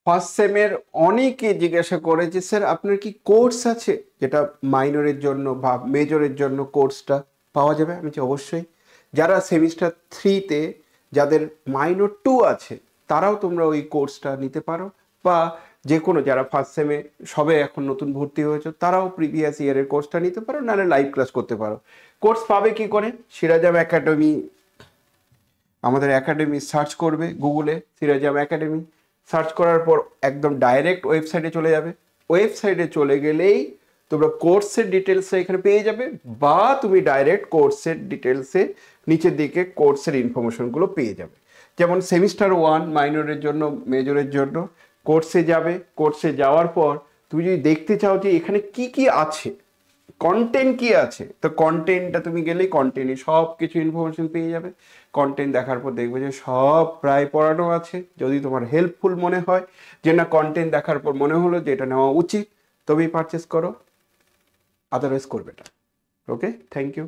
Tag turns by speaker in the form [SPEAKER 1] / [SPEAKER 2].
[SPEAKER 1] First সেমের অনেকে জিজ্ঞাসা করে যে স্যার আপনার কি কোর্স আছে যেটা মাইনরের জন্য বা মেজরের জন্য কোর্সটা পাওয়া যাবে? আমি বলছি অবশ্যই। যারা সেমিস্টার 3-তে যাদের মাইনর 2 আছে তারাও তোমরা ওই কোর্সটা নিতে পারো, বা যে কোনো যারা ফার্স্ট সেমে সবে এখন নতুন ভর্তি হয়েছে তারাও প্রিভিয়াস ইয়ারের কোর্সটা নিতে পারো, নাহলে লাইভ ক্লাস করতে পারো। কোর্স পাবে কি করে? সিরাজাম একাডেমি, আমাদের একাডেমি সার্চ করবে গুগলে, সিরাজাম একাডেমি সার্চ করার পর একদম ডাইরেক্ট ওয়েবসাইটে চলে যাবে। ওয়েবসাইটে চলে গেলেই তোমরা কোর্সের ডিটেলসে এখানে পেয়ে যাবে, বা তুমি ডাইরেক্ট কোর্সের ডিটেলসে নিচের দিকে কোর্সের ইনফরমেশনগুলো পেয়ে যাবে। যেমন সেমিস্টার 1 মাইনরের জন্য মেজরের জন্য কোর্সে যাবে, কোর্সে যাওয়ার পর তুমি যদি দেখতে চাও যে এখানে কি কি আছে, কন্টেন্ট কি আছে, তো কন্টেন্টটা তুমি গেলেই কন্টেন্টে সব কিছু ইনফরমেশন পেয়ে যাবে। কন্টেন্ট দেখার পর দেখবে যে সব প্রায় পড়ানো আছে। যদি তোমার হেল্পফুল মনে হয়, যে না কন্টেন্ট দেখার পর মনে হলো যে এটা নেওয়া উচিত, তবেই পারচেস করো, আদারওয়াইজ করবে না। ওকে, থ্যাংক ইউ।